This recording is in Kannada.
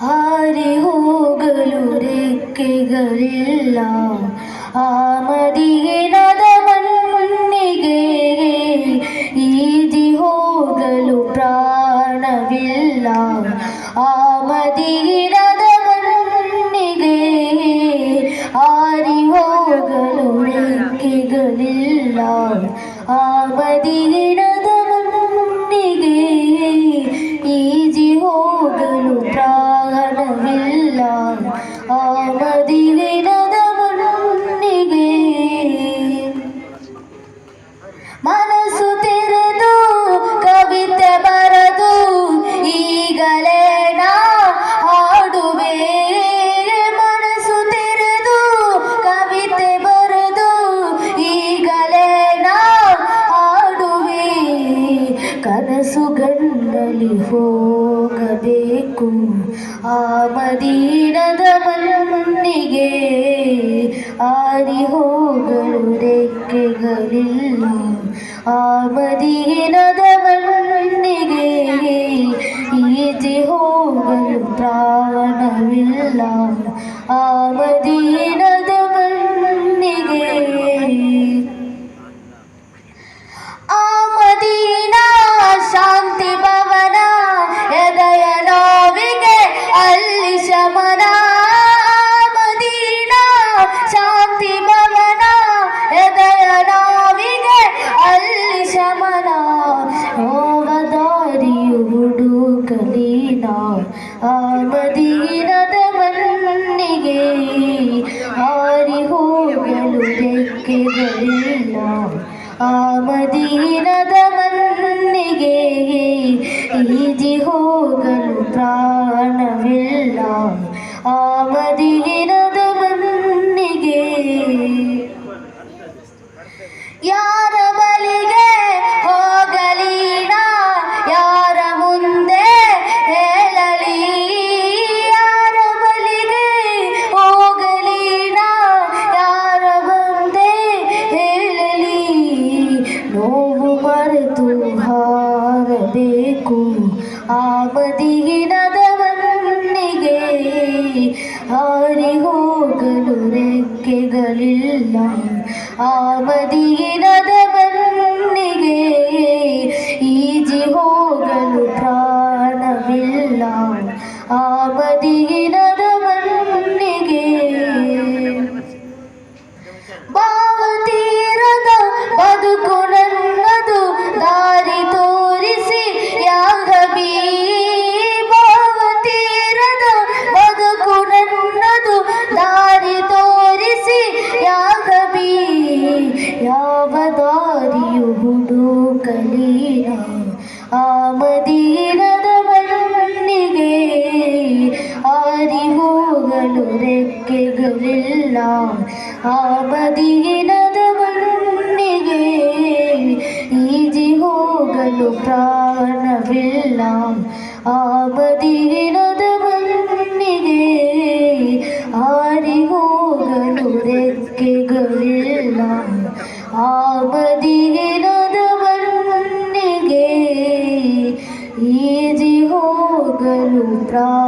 ಹಾರಿ ಹೋಗಲು ರೆಕ್ಕೆಗಳಿಲ್ಲ, ಆ ಮದೀನದ ಮಣ್ಣಿಗೆ ಈದಿ ಹೋಗಲು ಪ್ರಾಣವಿಲ್ಲ, ಆ ಮದೀನದ ಮಣ್ಣಿಗೆ ಹಾರಿ ಹೋಗಲು ರೆಕ್ಕೆಗಳಿಲ್ಲ, ಆ ಮದೀನದ ಮಣ್ಣಿಗೆ ಈದಿ ಹೋಗಲು ಪ್ರಾಣವಿಲ್ಲ, ಆ ಮದೀನದ ಮಣ್ಣಿಗೆ. ಮನಸ್ಸು ತೆರೆದು ಕವಿತೆ ಬರೆದು ಈಗಲೇ ನಾ ಹಾಡುವೆ, ಮನಸ್ಸು ತೆರೆದು ಕವಿತೆ ಬರೆದು ಈಗಲೇ ನಾ ಹಾಡುವೆ. ಕನಸುಗಳಲ್ಲಿ ಹೋಗಬೇಕು ಆ ಮದೀನದ ಮಣ್ಣಿಗೆ, ಹಾರಿ ಹೋಗಲು ರೆಕ್ಕೆಗಳಿಲ್ಲ, ಆ ಮದೀನದ ಮಣ್ಣಿಗೆ ಈದಿ ಹೋಗಲು ಪ್ರಾಣವಿಲ್ಲ, ಆ ಮದೀನದ ಮಣ್ಣಿಗೆ. ಆ ಮದೀನಾ ಶಾಂತಿ ಭವನ, ಎದೆಯ ನೋವಿಗೆ ಅಲ್ಲಿ ಶಮನ, ಮದೀನಾ ಶಾಂತಿ ಭವನ, ಎದೆಯ ನೋವಿಗೆ ಅಲ್ಲಿ ಶಮನ. ನೋವ ದಾರಿಯು ಹುಡುಕಲಿನ, ಆ ಮದೀನದ ಮಣ್ಣಿಗೆ ಹಾರಿ ಹೋಗಲು ರೆಕ್ಕೆಗಳಿಲ್ಲ, ಆ ಮದೀನದ ಮಣ್ಣಿಗೆ ಈದಿ ಹೋಗಲು ಪ್ರಾಣವಿಲ್ಲ, ಆ ಮದೀನದ ಮಣ್ಣಿಗೆ. ಯಾರ ಬಳಿಗೆ ಹೋಗಲಿ ನಾ, ಯಾರ ಮುಂದೆ ಹೇಳಲಿ, ಯಾರ ಬಳಿಗೆ ಹೋಗಲಿ ನಾ, ಯಾರ ಮುಂದೆ ಹೇಳಲಿ. ನೋವು ಮರೆತು ಹಾರಬೇಕು ಆ ಮದೀನದ ಮಣ್ಣಿಗೆ, ಹಾರಿ ಹೋಗಲು ರೆಕ್ಕೆಗಳಿಲ್ಲ, ಆ ಮದೀನದ ಮಣ್ಣಿಗೆ ಈದಿ ಹೋಗಲು ಪ್ರಾಣವಿಲ್ಲ, ಆ ಮದೀನದ ಮಣ್ಣಿಗೆ. ಭಾವತೀರದ ಬದುಕು ನನ್ನದು, ದಾರಿ ತೋರಿಸಿ ಯಾ ಹಬೀಬ್, ಭಾವತೀರದ ಬದುಕು ನನ್ನದು, ದಾರಿ ತೋರಿಸಿ ಯಾ ಹಬೀಬ್. ಯಾವ ದಾರಿಯು ಹುಡುಕಲಿನ, ಆ ಮದೀನದ ಮಣ್ಣಿಗೆ ಹಾರಿ ಹೋಗಲು ರೆಕ್ಕೆಗಳಿಲ್ಲ, ಆ ಮದೀನದ ಮಣ್ಣಿಗೆ ಈದಿ ಹೋಗಲು ಪ್ರಾಣವಿಲ್ಲ, ಆ ಮದೀನದ ಮಣ್ಣಿಗೆ ಹಾರಿ ಹೋಗಲು ರೆಕ್ಕೆಗಳಿಲ್ಲ, ಆ ಮದೀನದ ಮಣ್ಣಿಗೆ ಈದಿ ಹೋಗಲು ಪ್ರಾಣ